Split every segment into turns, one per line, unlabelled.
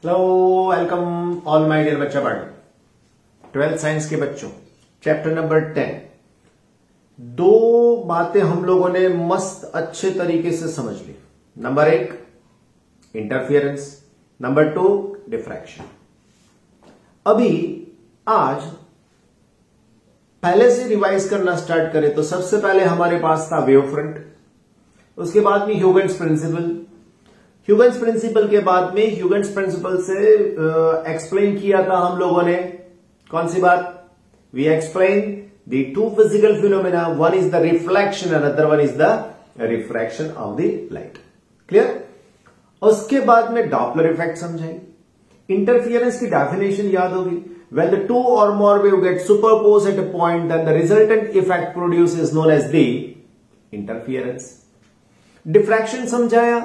Hello welcome all my dear बच्चा पढ़ 12th science के बच्चों, चैप्टर नंबर 10। दो बातें हम लोगों ने मस्त अच्छे तरीके से समझ ली। Number 1 interference, number 2 diffraction. अभी आज पहले से रिवाइज करना स्टार्ट करें तो सबसे पहले हमारे पास था वेव फ्रंट, उसके बाद में ह्यूगेन्स प्रिंसिपल। ह्यूगेन्स प्रिंसिपल के बाद में ह्यूगेन्स प्रिंसिपल से एक्सप्लेन किया था हम लोगों ने कौन सी बात? We explain the two physical phenomena, one is the reflection and other one is the refraction of the light. Clear? उसके बाद में डॉपलर इफेक्ट समझाएंगे। इंटरफियरेंस की डेफिनेशन याद होगी। When the two or more wave get superposed at a point, then the resultant effect produced is known as the interference. Diffraction समझाया,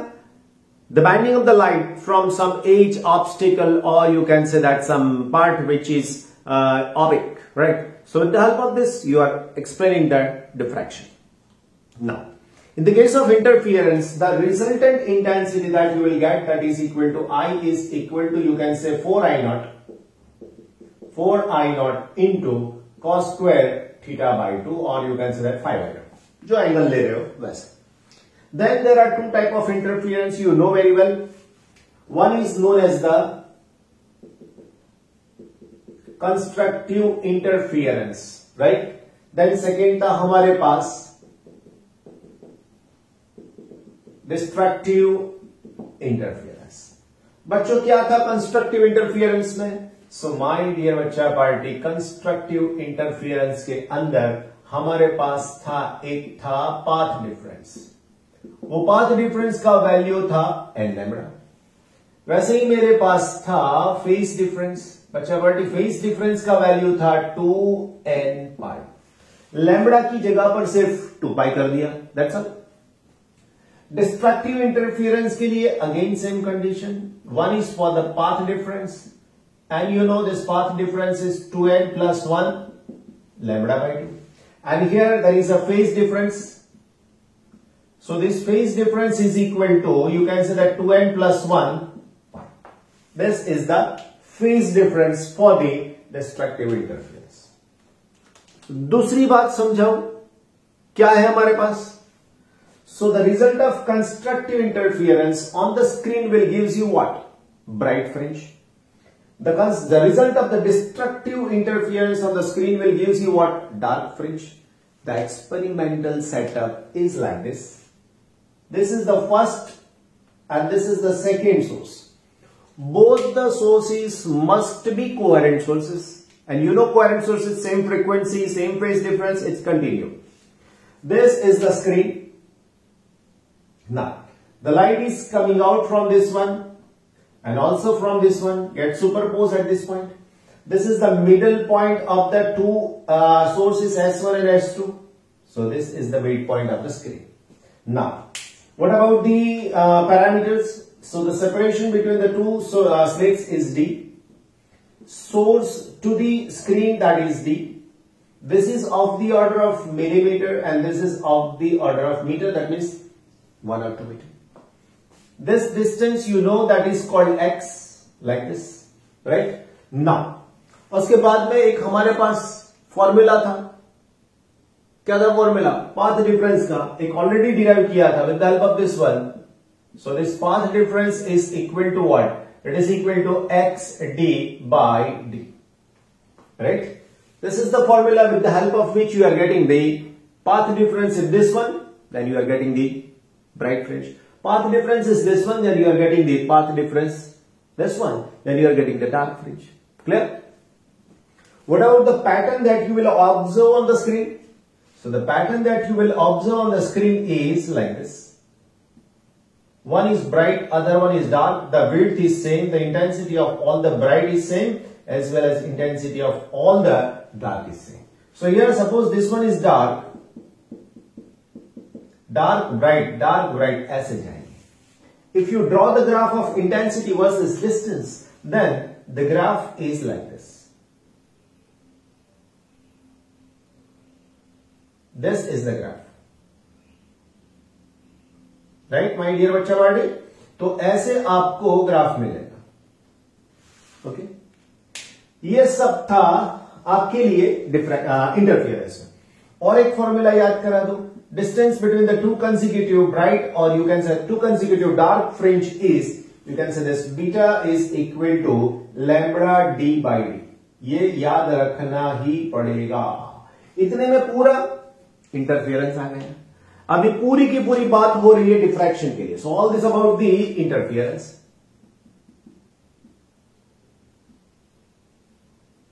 the bending of the light from some edge, obstacle, or you can say that some part which is opaque, right? So with the help of this, you are explaining the diffraction. Now, in the case of interference, the resultant intensity that you will get, that is equal to I is equal to, you can say 4I naught into cos square theta by 2, or you can say that 5I naught, जो angle ले रहे हो वैसे। Then there are two type of interference you know very well. One is known as the constructive interference, right? Then second था हमारे पास destructive interference. बच्चों क्या था कंस्ट्रक्टिव इंटरफियरेंस में? सो माय डियर बच्चा पार्टी, कंस्ट्रक्टिव इंटरफियरेंस के अंदर हमारे पास एक था पाथ डिफरेंस। वो पाथ डिफरेंस का वैल्यू था n लैम्बडा। वैसे ही मेरे पास था फेज डिफरेंस। बच्चा पार्टी, फेज डिफरेंस का वैल्यू था 2n पाई। लैम्बडा की जगह पर सिर्फ 2 पाई कर दिया, दैट्स ऑल। डिस्ट्रक्टिव इंटरफियरेंस के लिए again same condition, one is for the path difference and you know this path difference is 2n plus 1 lambda by 2, and here there is a phase difference. So this phase difference is equal to, you can say that 2n plus 1. This is the phase difference for the destructive interference. दूसरी बात समझाओ, क्या है हमारे पास? So the result of constructive interference on the screen will gives you what? Bright fringe. The result of the destructive interference on the screen will gives you what? Dark fringe. The experimental setup is like this. This is the first and this is the second source. Both the sources must be coherent sources. And you know coherent sources, same frequency, same phase difference, it's continuous. This is the screen. Now, the light is coming out from this one and also from this one, get superposed at this point. This is the middle point of the two sources S1 and S2. So this is the midpoint of the screen. Now, what about the parameters? So the separation between the two slits is D. Source to the screen, that is D. This is of the order of millimeter and this is of the order of meter, that means 1 or 2 meter. This distance you know that is called x, like this, right? Now, उसके बाद में एक हमारे पास formula था। क्या था formula? Path difference का एक ऑलरेडी डिराइव किया था with the help of this one. So this path difference is equal to what? It is equal to x d by d, right? This is the formula with the help of which you are getting the path difference in this one, then you are getting the bright fringe. Path difference is this one, then you are getting the path difference this one, then you are getting the dark fringe. Clear? What about the pattern that you will observe on the screen? So the pattern that you will observe on the screen is like this. One is bright, other one is dark. The width is same, the intensity of all the bright is same, as well as intensity of all the dark is same. So here suppose this one is dark, bright ऐसे जाएंगे। If you draw the graph of intensity versus distance, then the graph is like this. This is the graph, right, my dear बच्चा वाले? तो ऐसे आपको graph मिलेगा। Okay, ये सब था आपके लिए इंटरफियरेंस में। और एक फॉर्मूला याद करा दो, distance between the two consecutive bright और you can say two consecutive dark fringe is, you can say this beta is equal to lambda D by D. ये याद रखना ही पड़ेगा। इतने में पूरा इंटरफियरेंस आ गया। अभी पूरी की पूरी बात हो रही है डिफ्रैक्शन के लिए। So all this about the interference,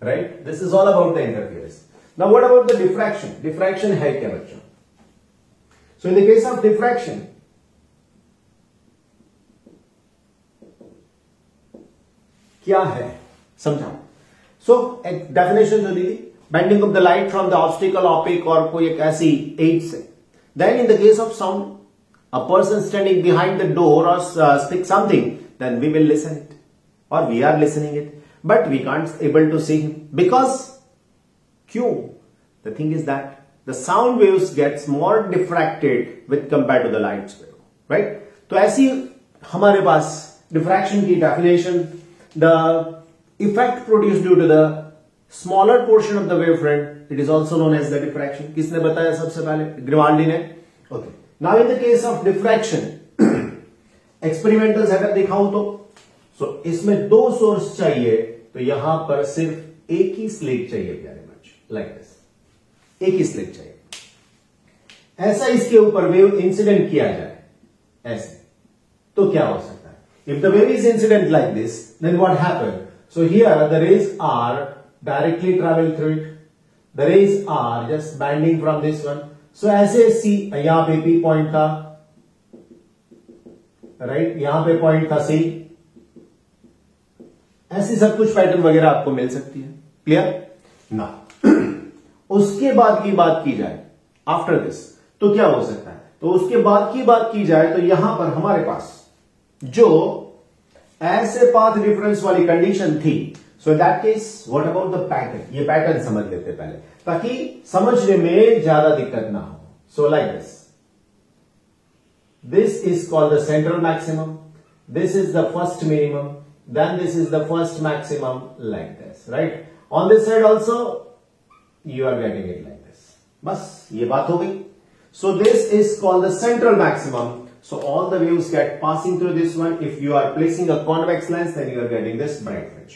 right? This is all about the interference. Now what about the diffraction? Diffraction है क्या बच्चों? So in the case of diffraction, क्या है समझाओ। सो एक डेफिनेशन जो दी, bending of the light from the obstacle opaque और कोई एक ऐसी एज से। Then in the case of sound, a person standing behind the door और speak something, then we will listen it और we are listening it, but we can't able to see him because क्यों? The thing is that the sound waves gets more diffracted with compare to the light wave, right? तो ऐसी हमारे पास diffraction की definition, the effect produced due to the smaller portion of the wavefront, it is also known as the diffraction. किसने बताया सबसे पहले? Grimaldi ने। Okay. Now in the case of diffraction, experimentals अगर दिखाऊं तो, so इसमें दो सोर्स चाहिए, तो यहां पर सिर्फ एक ही स्लिट चाहिए प्यारे बच्चे, like this, एक ही स्लिट चाहिए। ऐसा इसके ऊपर वेव इंसिडेंट किया जाए ऐसे, तो क्या हो सकता है? If the wave is incident like this, then what happened? So here the rays are directly travel through it. The rays are just bending from this one. So ऐसे C, यहां पे P पॉइंट था, right? यहां पे point था C, ऐसी सब कुछ पैटर्न वगैरह आपको मिल सकती है। क्लियर ना? उसके बाद की बात की जाए, आफ्टर दिस, तो क्या हो सकता है? तो उसके बाद की बात की जाए तो यहां पर हमारे पास जो ऐसे पाथ डिफरेंस वाली कंडीशन थी, so that case what about the pattern? ये पैटर्न समझ लेते पहले, ताकि समझने में ज्यादा दिक्कत ना हो। So like this is called the central maximum, this is the first minimum, then this is the first maximum, like this, right? On this side also you are getting it like this. बस ये बात हो गई। So this is called the central maximum. So all the waves get passing through this one. If you are placing a convex lens, then you are getting this bright fringe,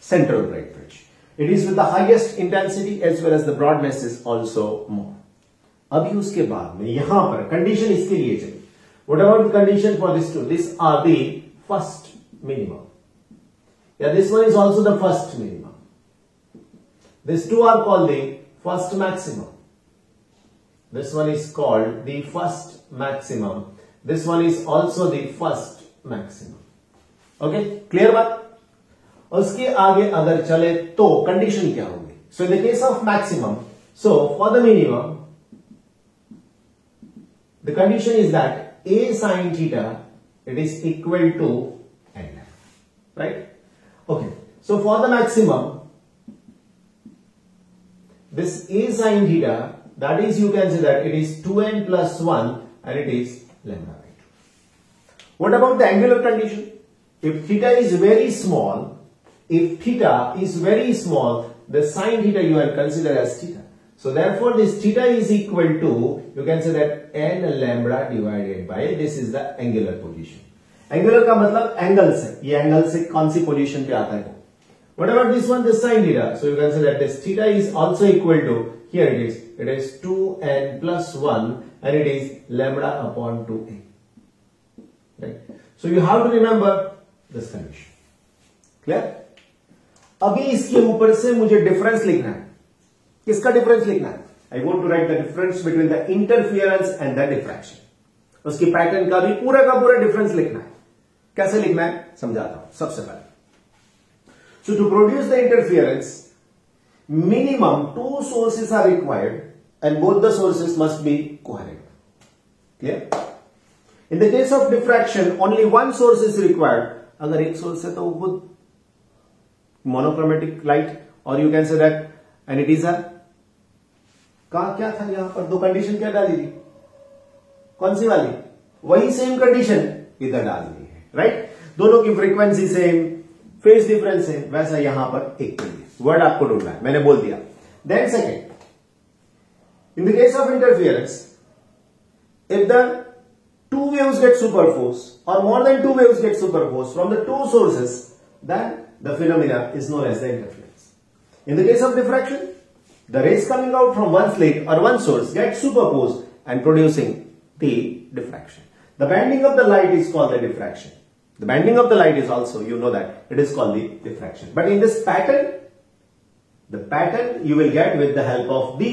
central bright fringe. It is with the highest intensity as well as the broadness is also more. अभी उसके बाद में यहां पर condition इसके लिए चाहिए. What about the condition for this two? These are the first minimum. Yeah, this one is also the first minimum. These two are called the first maximum. This one is called the first maximum. This one is also the first maximum. Okay, clear बात? उसके आगे अगर चले तो condition क्या होगी? So in the case of maximum, so for the minimum, the condition is that a sin theta, it is equal to n, right? Okay, so for the maximum, this a sin theta, that is, you can say that it is 2n plus 1 and it is lambda by 2. What about the angular condition? If theta is very small, the sin theta you will consider as theta. So therefore this theta is equal to, you can say that n lambda divided by, this is the angular position. Angular का मतलब angle से, ये angle से कौन सी position पे आता है? What about this one, this sin theta? So you can say that this theta is also equal to, here it is 2n plus 1 and it is lambda upon 2a. Right? So you have to remember this condition. Clear? अभी इसके ऊपर से मुझे difference लिखना है. किसका difference लिखना है? I want to write the difference between the interference and the diffraction. उसकी पैटर्न का भी पूरा का पूरा डिफरेंस लिखना है. कैसे लिखना है समझाता हूं. सबसे पहले, so to produce the interference, minimum 2 sources are required and both the sources must be coherent. Clear? In the case of diffraction, only one source is required. अगर एक सोर्स है तो वो monochromatic light, or you can say that, and it is a, क्या था यहां पर? दो कंडीशन क्या डाली थी? कौन सी वाली? वही सेम कंडीशन इधर डाल दी है, राइट? दोनों की फ्रीक्वेंसी सेम, फेज डिफरेंस है, वैसा यहां पर एक के लिए वर्ड आपको ढूंढना है, मैंने बोल दिया। Then second, in the case of interference, if the two waves get superposed or more than two waves get superposed from the two sources, then the phenomena is known as the interference. In the case of diffraction, the rays coming out from one slit or one source get superposed and producing the diffraction. The bending of the light is called the diffraction. The bending of the light is also, you know that, it is called the diffraction. But in this pattern, the pattern you will get with the help of the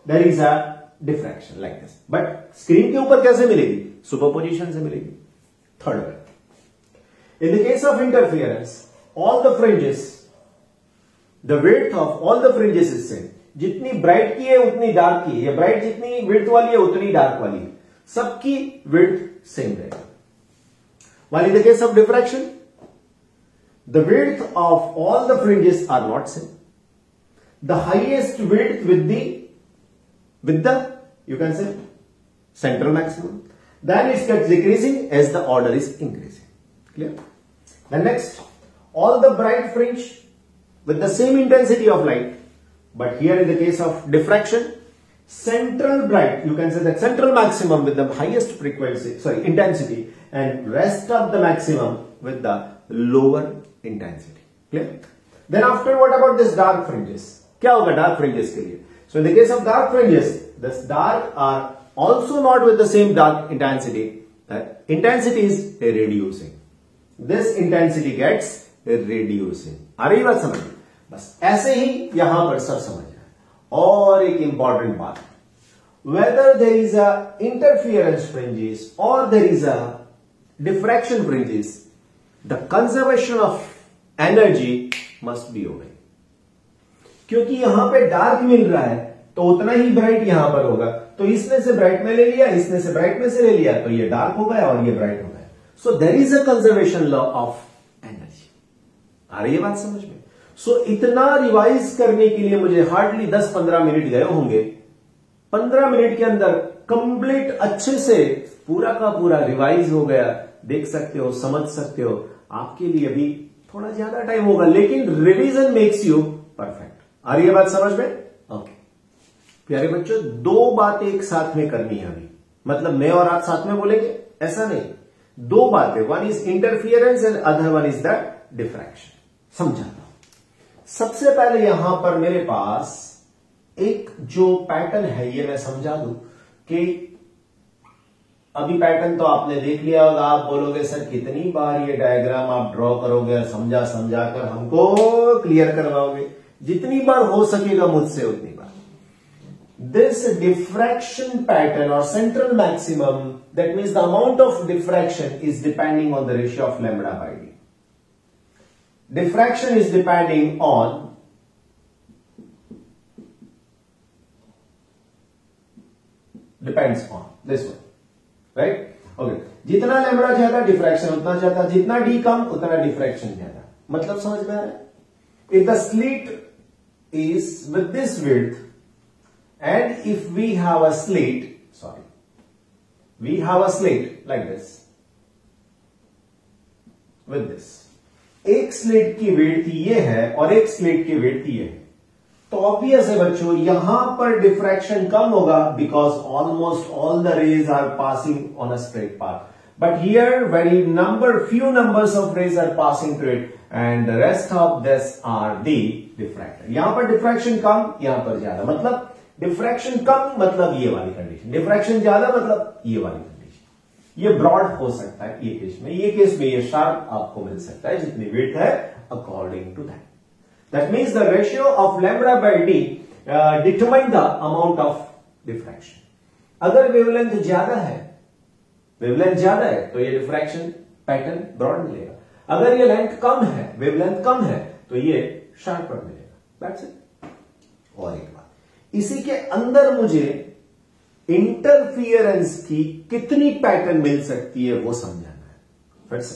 there is a diffraction like this. But screen के ऊपर कैसे मिलेगी? Superposition से मिलेगी. Third way. In the case of interference, all the fringes, the width of all the fringes is same. जितनी bright की है उतनी डार्क की है, या ब्राइट जितनी विड्थ वाली है उतनी डार्क वाली है, सबकी विड्थ सेम रहेगा. While in the case of diffraction, the width of all the fringes are not same. The highest width with the you can say central maximum, then it gets decreasing as the order is increasing. Clear? Then next, all the bright fringe with the same intensity of light, but here in the case of diffraction, central bright, you can say that central maximum with the highest frequency, intensity, and rest of the maximum with the lower intensity. Clear? Then after, what about this dark fringes? क्या होगा dark fringes के लिए? So in the case of dark fringes, this dark are also not with the same dark intensity. Intensity is reducing. This intensity gets reducing. आ रही बात समझ? बस ऐसे ही यहां पर सब समझ जाए. और एक इंपॉर्टेंट बात, whether there is a interference fringes or there is a diffraction fringes, the conservation of energy must be obeyed. क्योंकि यहां पे डार्क मिल रहा है तो उतना ही ब्राइट यहां पर होगा, तो इसने से ब्राइट में ले लिया, इसने से ब्राइट में से ले लिया, तो ये डार्क हो गया और ये ब्राइट हो गया. So there is a conservation law of energy. आ रही है बात समझ में? सो इतना रिवाइज करने के लिए मुझे हार्डली 10-15 मिनट गए होंगे. 15 मिनट के अंदर कंप्लीट अच्छे से पूरा का पूरा रिवाइज हो गया. देख सकते हो, समझ सकते हो. आपके लिए भी थोड़ा ज्यादा टाइम होगा, लेकिन रिवीजन मेक्स यू परफेक्ट. आ रही है बात समझ में? ओके प्यारे बच्चों, दो बातें एक साथ में करनी है अभी. मतलब मैं और आप साथ में बोलेंगे ऐसा नहीं, दो बातें. One is interference and other one is the diffraction. समझाता हूं. सबसे पहले यहां पर मेरे पास एक जो पैटर्न है ये मैं समझा दूं कि अभी पैटर्न तो आपने देख लिया होगा. आप बोलोगे सर कितनी बार ये डायग्राम आप ड्रॉ करोगे, समझा समझा कर हमको क्लियर करवाओगे. जितनी बार हो सकेगा मुझसे उतनी बार. This diffraction pattern or central maximum, that means the amount of diffraction is depending on the ratio of lambda by d. Diffraction is depending on depends on this one, right? Okay. जितना lambda ज्यादा diffraction उतना ज्यादा, जितना D कम उतना diffraction ज्यादा. मतलब समझ में आ रहा है? If the slit is with this width, and if we have a slit, we have a slit like this with this. एक स्लिट की विड्थ ये है और एक स्लिट की विड्थ ये है, तो ऑब्वियस है बच्चों यहां पर डिफ्रैक्शन कम होगा because almost all the rays are passing on a straight path. But here few numbers of rays are passing through it and the rest of this are the diffractor. यहां पर diffraction कम, यहां पर ज्यादा. मतलब diffraction कम मतलब ये वाली condition, diffraction ज्यादा मतलब ये वाली कंडीशन. ये ब्रॉड हो सकता है ये केस में, ये केस में ये शार्प आपको मिल सकता है जितनी विड्थ है according to that. That means the ratio of lambda by d determine the amount of diffraction. अगर वेवलेंथ ज्यादा है तो ये डिफ्रैक्शन पैटर्न ब्रॉड मिलेगा. अगर ये लेंथ कम है, वेवलेंथ कम है, तो ये शार्पर मिलेगा. That's it. और एक बात, इसी के अंदर मुझे इंटरफियरेंस की कितनी पैटर्न मिल सकती है वो समझाना है. फिर से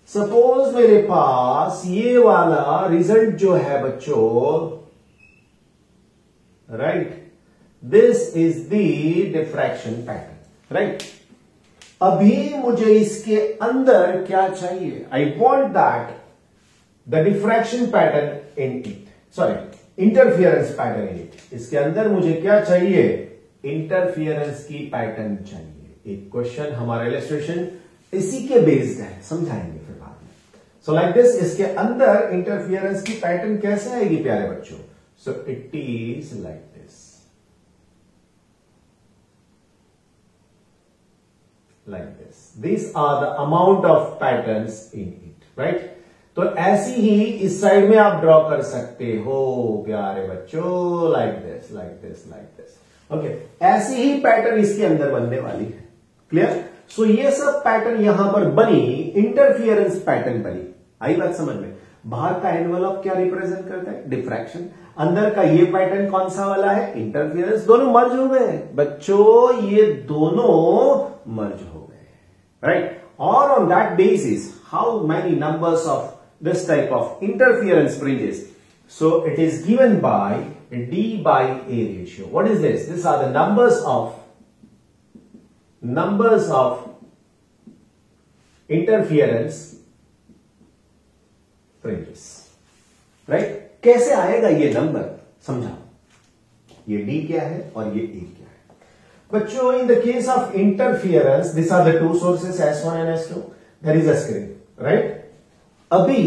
सपोज मेरे पास ये वाला रिजल्ट जो है बच्चों, right, this is the diffraction pattern, right. अभी मुझे इसके अंदर क्या चाहिए? I want that the diffraction pattern in it, sorry interference pattern in it. इसके अंदर मुझे क्या चाहिए, इंटरफियरेंस की पैटर्न चाहिए। एक क्वेश्चन हमारा इलस्ट्रेशन इसी के बेस्ड है, समझाएंगे फिर बाद में। सो लाइक दिस, इसके अंदर इंटरफियरेंस की पैटर्न कैसे आएगी प्यारे बच्चों? So it is like this, like this. These are the amount of patterns in it, right? तो ऐसी ही इस साइड में आप ड्रॉ कर सकते हो प्यारे बच्चों, like this, like this, like this. Okay, ऐसी ही पैटर्न इसके अंदर बनने वाली है। क्लियर? सो ये सब पैटर्न यहां पर बनी, इंटरफियरेंस पैटर्न बनी। आई बात समझ में? बाहर का एनवेलप क्या रिप्रेजेंट करता है? डिफ्रैक्शन। अंदर का ये पैटर्न कौन सा वाला है? इंटरफियरेंस। दोनों मर्ज हो गए बच्चों, ये दोनों मर्ज हो गए, राइट? और on that basis how many numbers of this type of interference fringes? So it is given by D by A ratio. What is this? These are the numbers of interference fringes, right? कैसे आएगा ये number, समझाओ। ये D क्या है और ये A क्या है? बच्चों, in the case of interference, these are the two sources S1 and S2. There is a screen, right? अभी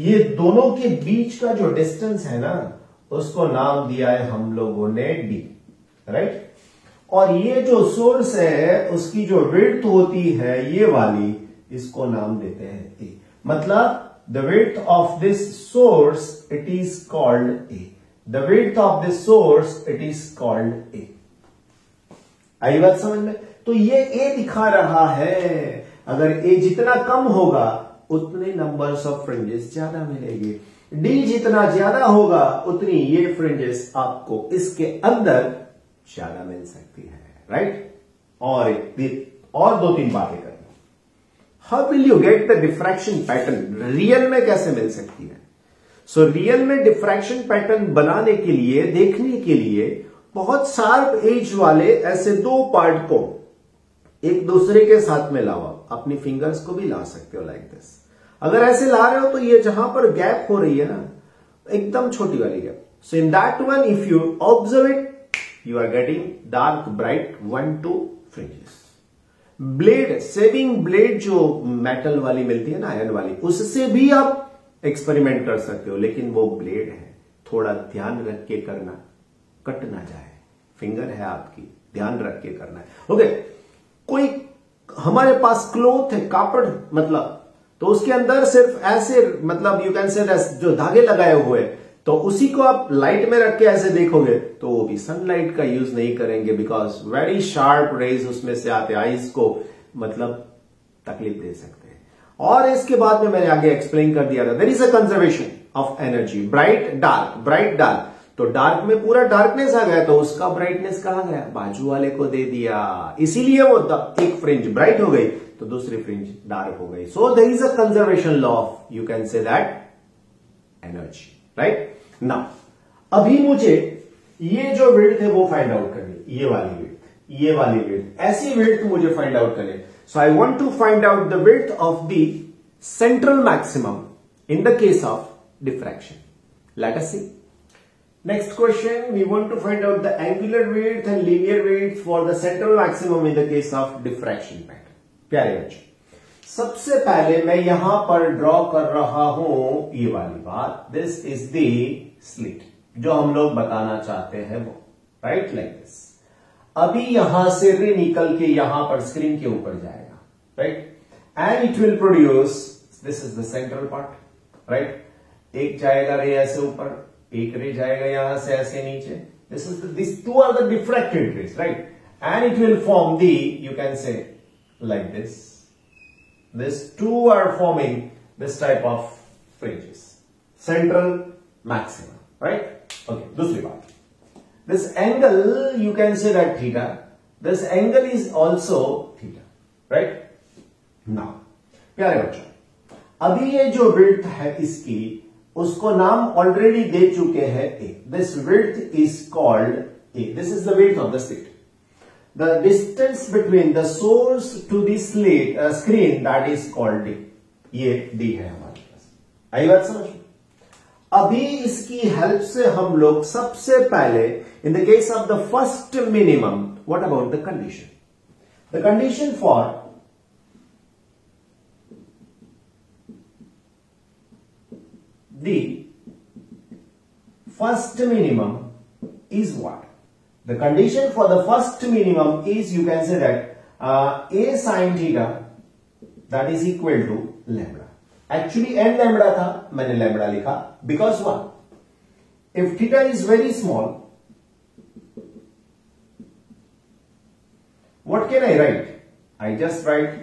ये दोनों के बीच का जो डिस्टेंस है ना, उसको नाम दिया है हम लोगों ने D, राइट? और ये जो सोर्स है उसकी जो विड्थ होती है ये वाली, इसको नाम देते हैं A। मतलब the width of this source it is called A, the width of this source it is called A। आई बात समझ में? तो ये A दिखा रहा है, अगर A जितना कम होगा उतने नंबर्स ऑफ फ्रिंजेस ज्यादा मिलेंगे, डी जितना ज्यादा होगा उतनी ये फ्रिंजेस आपको इसके अंदर ज्यादा मिल सकती है, राइट? और दो तीन बातें करनी। How will you get the diffraction pattern? Real में कैसे मिल सकती है? सो रियल में डिफ्रैक्शन पैटर्न बनाने के लिए, देखने के लिए बहुत शार्प एज वाले ऐसे दो पार्ट को एक दूसरे के साथ में लाओ। अपनी फिंगर्स को भी ला सकते हो लाइक दिस। अगर ऐसे ला रहे हो तो ये जहां पर गैप हो रही है ना, एकदम छोटी वाली gap, so in that one if you observe it, you are getting dark bright 1-2 fringes. Blade, shaving blade जो मेटल वाली मिलती है ना, आयरन वाली, उससे भी आप एक्सपेरिमेंट कर सकते हो, लेकिन वो ब्लेड है, थोड़ा ध्यान रख के करना, कट ना जाए। फिंगर है आपकी, ध्यान रख के करना है। ओके, कोई हमारे पास क्लोथ है, कापड़ मतलब, तो उसके अंदर सिर्फ ऐसे, मतलब यू कैन से जो धागे लगाए हुए, तो उसी को आप लाइट में रख के ऐसे देखोगे तो वो भी सनलाइट का यूज नहीं करेंगे, बिकॉज वेरी शार्प रेज उसमें से आते, आईज को मतलब तकलीफ दे सकते हैं। और इसके बाद में मैंने आगे एक्सप्लेन कर दिया था, there is a conservation of energy, bright dark, bright dark. तो डार्क में पूरा डार्कनेस आ गया, तो उसका ब्राइटनेस कहां गया? बाजू वाले को दे दिया, इसीलिए वो एक फ्रिंज ब्राइट हो गई तो दूसरी फ्रिंज डार्क हो गई। So there is a conservation law of, you can say that, energy, right? Now अभी मुझे ये जो विड्थ है वो फाइंड आउट करनी, ये वाली विड्थ, ये वाली विड्थ, ऐसी विड्थ मुझे फाइंड आउट करनी। So I want to find out the width of the central maximum in the case of diffraction. Let us see. Next question, we want to find out the angular width and linear width for the central maximum in the case of diffraction pattern. प्यारे बच्चों, सबसे पहले मैं यहां पर draw कर रहा हूं ये वाली बात, दिस इज द स्लिट जो हम लोग बताना चाहते हैं वो, राइट? Like this. अभी यहां से रे निकल के यहां पर स्क्रीन के ऊपर जाएगा, right? And it will produce, this is the central part, right? एक जाएगा रे ऐसे ऊपर, एक रे जाएगा यहां से ऐसे नीचे, this two are the diffracted rays, right? And it will form the, you can say like this two are forming this type of fringes, central maximum, right? Okay, दूसरी बात, this angle you can say that theta, this angle is also theta, right? Now प्यारे बच्चों, अभी ये जो width है इसकी, उसको नाम ऑलरेडी दे चुके हैं A. This width is called A. This is the width of the slit. The distance between the source to the slit screen, that is called D. ये D है हमारे पास। आई बात समझ में? अभी इसकी हेल्प से हम लोग सबसे पहले इन the case of the first minimum, what about the condition? The condition for the first minimum is what? The condition for the first minimum is, you can say that a sin theta that is equal to lambda. Actually n lambda था, मैंने lambda लिखा because what? If theta is very small, what can I write? I just write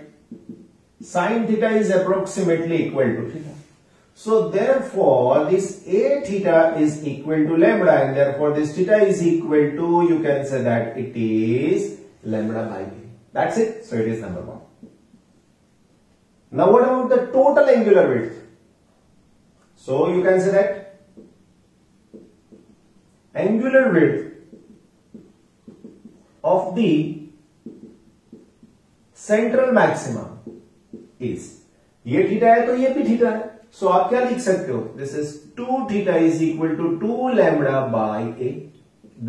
sin theta is approximately equal to theta. So therefore this a theta is equal to lambda, and therefore this theta is equal to, you can say that it is lambda by b. That's it. So it is number 1. Now what about the total angular width? So you can say that angular width of the central maximum is, ये theta है तो ये भी theta है. सो आप क्या लिख सकते हो? This is 2 theta is equal to 2 lambda by A.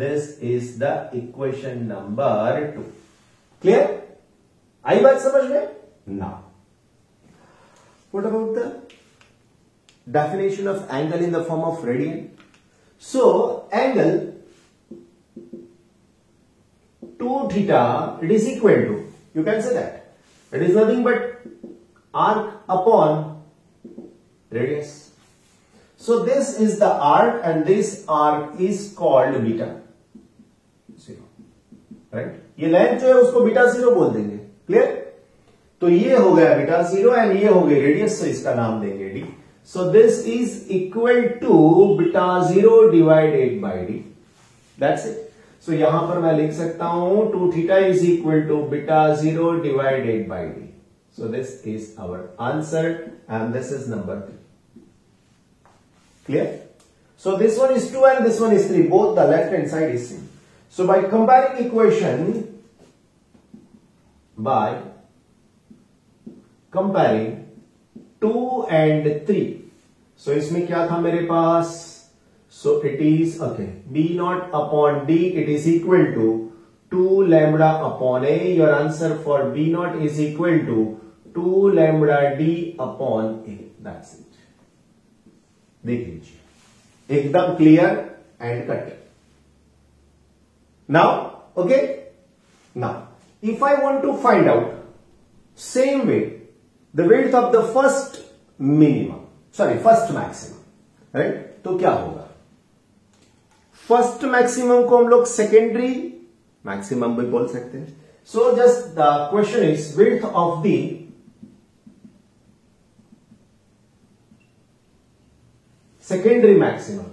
This is the equation number 2. Clear? आई बात समझ में? Now what about the definition of angle in the form of radian? So angle 2 theta, it is equal to, you can say that it is nothing but arc upon radius. So this is the arc, and this arc is called beta 0, right? ये length जो है उसको beta 0 बोल देंगे. Clear? तो ये हो गया बीटा 0 एंड ये हो गई रेडियस, तो इसका नाम देंगे d. So this is equal to beta 0 divided by d. That's it. So यहां पर मैं लिख सकता हूं 2 theta is equal to beta 0 divided by d. So this is our answer, and this is number 3. Clear? So this one is 2 and this one is 3. Both the left hand side is same. So by comparing equation, by comparing 2 and 3. So इसमें क्या था मेरे पास? So it is, okay, b naught upon d, it is equal to 2 lambda upon a. Your answer for b naught is equal to 2 lambda d upon a. That's it. देख लीजिए, एकदम clear and cut. Now okay, now if I want to find out same way the width of the first minimum, sorry first maximum, right? तो क्या होगा? First maximum को हम लोग secondary maximum भी बोल सकते हैं. So just the question is width of the secondary maximum,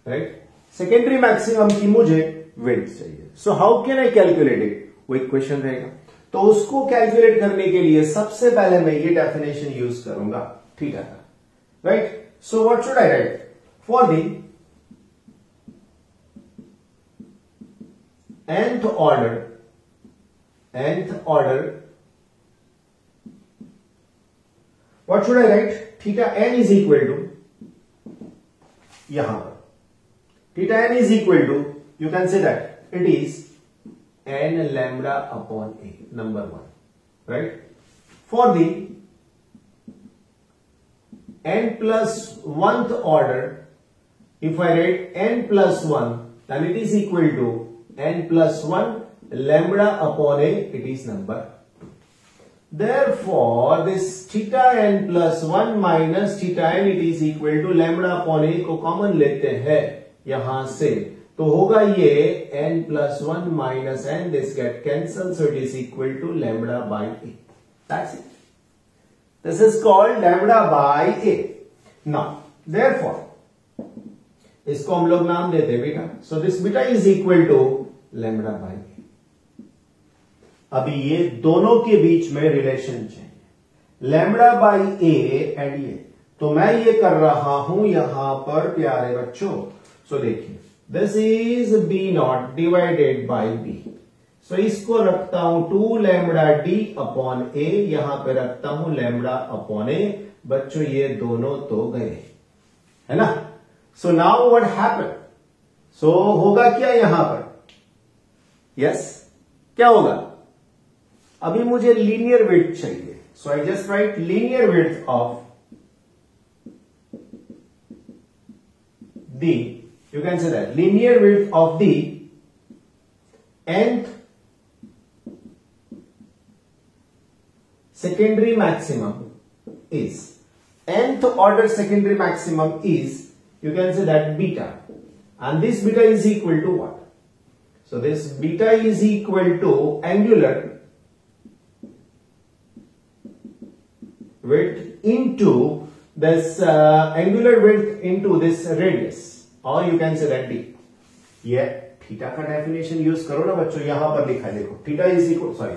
right? Secondary maximum की मुझे विड्थ चाहिए. So how can I calculate it? वो एक क्वेश्चन रहेगा. तो उसको कैलकुलेट करने के लिए सबसे पहले मैं ये डेफिनेशन यूज करूंगा थीटा का, right? So what should I right? For the nth order, what should I write? Theta n is equal to, यहां पर theta n is equal to, you can say that it is n lambda upon a, number 1, right? For the n plus 1th order, if I write n plus 1, then it is equal to n plus 1 lambda upon a, it is number 2. Therefore this theta n plus 1 minus theta n, it is equal to lambda upon a को common लेते हैं यहां से, तो होगा ये n plus 1 minus n, this get cancelled, so it is equal to lambda by a. That's it. This is called lambda by a. Now therefore इसको हम लोग नाम देते हैं beta. So this beta is equal to lambda by A. अभी ये दोनों के बीच में रिलेशन चाहिए, लैम्बडा बाई ए एंड ये. तो मैं ये कर रहा हूं यहां पर प्यारे बच्चों. सो देखिए, this is B not divided by B. So इसको रखता हूं 2 लैम्बडा डी अपॉन ए, यहां पे रखता हूं लैम्बडा अपॉन ए, बच्चों ये दोनों तो गए, है ना। सो नाउ व्हाट हैपन, सो होगा क्या यहां पर, यस क्या होगा, अभी मुझे लीनियर विड्थ चाहिए, so I just write linear width of the, you can say that linear width of the nth secondary maximum is, nth order secondary maximum is, you can say that beta, and this beta is equal to what, so this beta is equal to angular width into this angular width into this radius, or you can say that d. ये theta का definition use करो ना बच्चों, यहां पर लिखा है देखो, theta is equal, sorry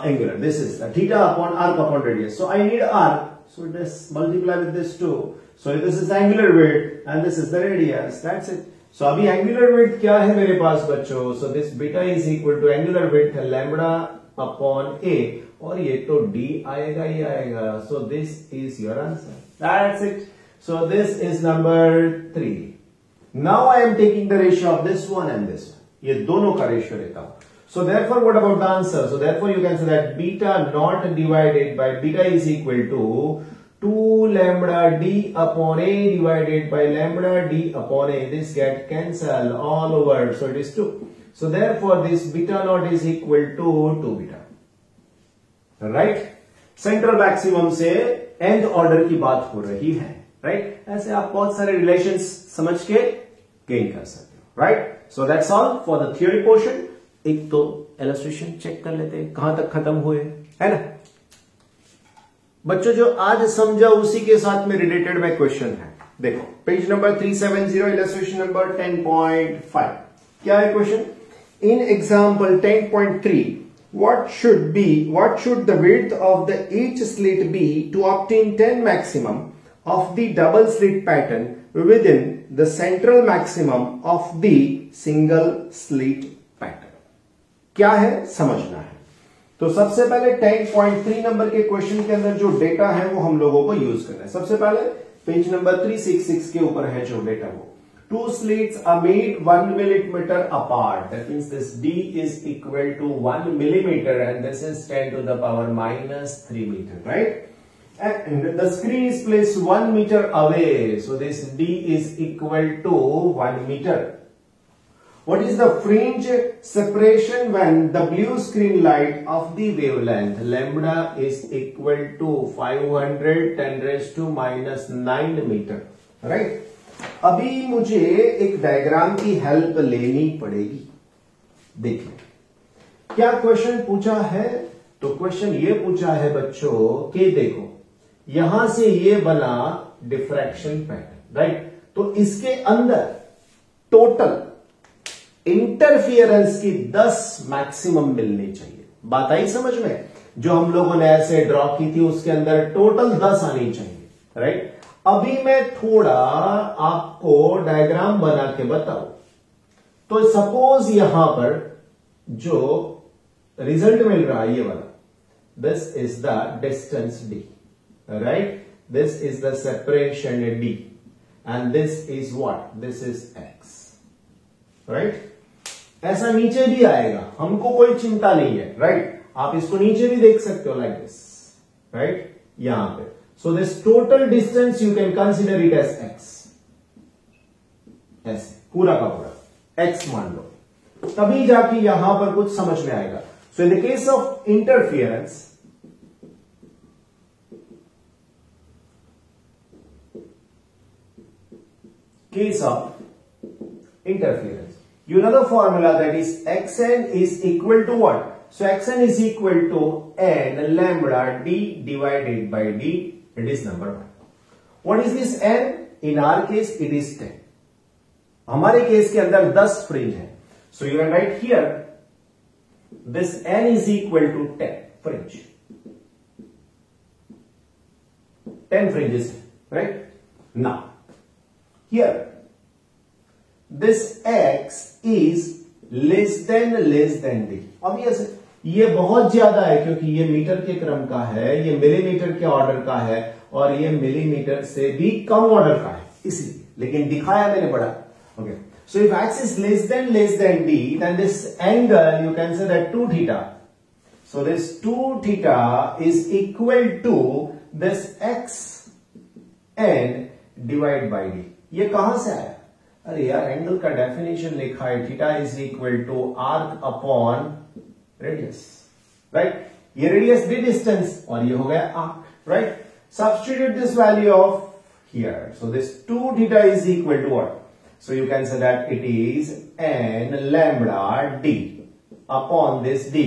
angular, this is theta upon arc upon radius, so I need arc, so this multiply with this 2, so this is angular width and this is the radius, that's it. So अभी angular width क्या है मेरे पास बच्चों, so this beta is equal to angular width lambda upon a, और ये तो d आएगा ही आएगा, so this is your answer, that's it. So this is number 3. Now I am taking the ratio of this one and this one, ये दोनों का ratio लेता हूं. So therefore what about the answer, so therefore you can say that beta naught divided by beta is equal to 2 lambda d upon a divided by lambda d upon a, this get cancel all over, so it is 2. So therefore this beta naught is equal to 2 beta, right. Central maximum से nth order की बात हो रही है, right. ऐसे आप बहुत सारे रिलेशंस समझ के गेन कर सकते हो, right. So that's all for the theory portion. एक तो इलस्ट्रेशन चेक कर लेते हैं कहां तक खत्म हुए, है ना बच्चों. जो आज समझा उसी के साथ में रिलेटेड में क्वेश्चन है, देखो पेज नंबर 370 इलस्ट्रेशन नंबर 10.5. क्या है question, in example 10.3 what should the width of the each slit be to obtain 10 maximum of the double slit pattern within the central maximum of the single slit pattern. क्या है समझना है. तो सबसे पहले 10.3 number के क्वेश्चन के अंदर जो डेटा है वो हम लोगों को यूज करना है. सबसे पहले पेज नंबर 366 के ऊपर है जो डेटा, वो two slits are made 1 millimeter apart. That means this d is equal to 1 millimeter and this is 10 to the power minus 3 meter, right? And the screen is placed 1 meter away. So this d is equal to 1 meter. What is the fringe separation when the blue screen light of the wavelength lambda is equal to 500 10 raised to minus 9 meter, right? अभी मुझे एक diagram की help लेनी पड़ेगी. देखिए क्या question पूछा है, तो क्वेश्चन ये पूछा है बच्चों कि देखो यहां से ये बना डिफ्रैक्शन पैटर्न, राइट. तो इसके अंदर टोटल इंटरफियरेंस की 10 मैक्सिमम मिलनी चाहिए. बात आई समझ में, जो हम लोगों ने ऐसे ड्रॉ की थी उसके अंदर टोटल 10 आनी चाहिए, राइट. अभी मैं थोड़ा आपको डायग्राम बना के बताऊं. तो सपोज यहां पर जो रिजल्ट मिल रहा है ये वाला, this is the distance d, right. This is the separation d and this is what, this is x, right. ऐसा नीचे भी आएगा, हमको कोई चिंता नहीं है, राइट. आप इसको नीचे भी देख सकते हो लाइक दिस, राइट. यहां पे so this total distance you can consider it as x, ऐसे पूरा का पूरा x मान लो, तभी जाके यहां पर कुछ समझ में आएगा. so in the case of interference, you know the formula, that is xn is equal to what, so xn is equal to n lambda d divided by d. It is number 1. What is this n? In our case it is 10. हमारे case के अंदर 10 fringe है. So you can write here this n is equal to 10 fringe. 10 fringes, right? Now here this x is less than d. अब ये बहुत ज्यादा है क्योंकि ये मीटर के क्रम का है, ये मिलीमीटर के ऑर्डर का है, और ये मिलीमीटर से भी कम ऑर्डर का है इसलिए, लेकिन दिखाया मैंने बड़ा. Okay, so if x is less than d, then this angle you can say that 2 theta. So this 2 theta is equal to this x and divide by d. ये कहां से आया? अरे यार एंगल का डेफिनेशन लिखा है, theta is equal to arc upon radius, right? ये रेडियस दी डिस्टेंस और ये हो गया arc, right? Substitute this value of here, so this 2 theta is equal to what? So you can say that it is n lambda d upon this d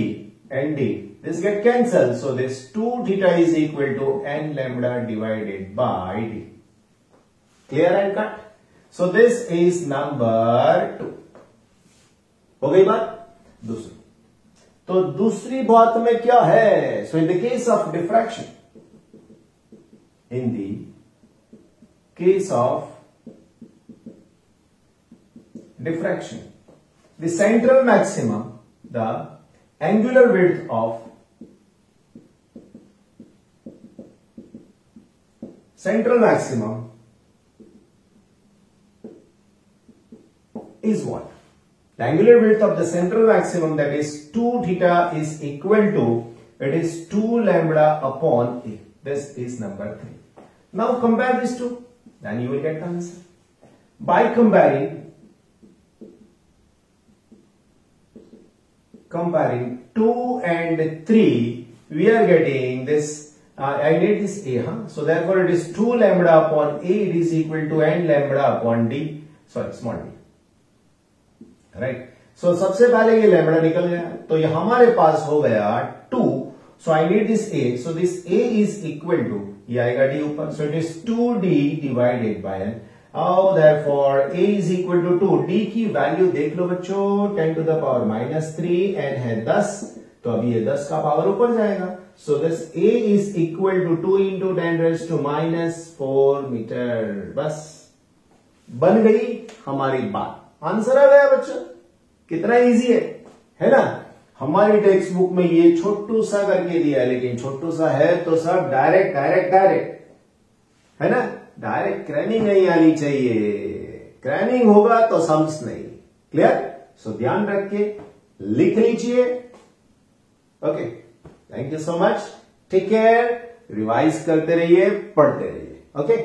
and d. This get cancelled. So this 2 theta is equal to n lambda divided by d. Clear and cut? So this is number 2. हो गई बात? दूसरी. तो दूसरी बात में क्या है? So in the case of diffraction, in the case of diffraction, the central maximum, the angular width of central maximum is what? The angular width of the central maximum, that is 2 theta, is equal to, it is 2 lambda upon a. This is number 3. Now compare these two, then you will get the answer. By comparing 2 and 3, we are getting this, I need this a, huh? So therefore it is 2 lambda upon a, it is equal to n lambda upon d, sorry, small d, right? So सबसे पहले ये lambda निकल गया, तो ये हमारे पास हो गया 2, so I need this a, so this a is equal to, ये आएगा d ऊपर, so it is 2d divided by n. Now therefore a is equal to 2. d की वैल्यू देख लो बच्चों, 10 to the power -3 n है 10, तो अभी ये 10 का पावर ऊपर जाएगा. So this a is equal to 2 into 10 raised to -4 metre. बस बन गई हमारी बात, आंसर आ गया बच्चों. कितना इजी है ना? हमारी टेक्स्ट बुक में ये छोटू सा करके दिया है, लेकिन छोटू सा है तो सब डायरेक्ट है ना? डायरेक्ट क्रैनिंग नहीं आनी चाहिए, क्रैनिंग होगा तो सम्स नहीं. क्लियर? सो ध्यान रख के लिख लीजिए. Okay, thank you so much. Take care, revise करते रहिए, पढ़ते रहिए. ओके.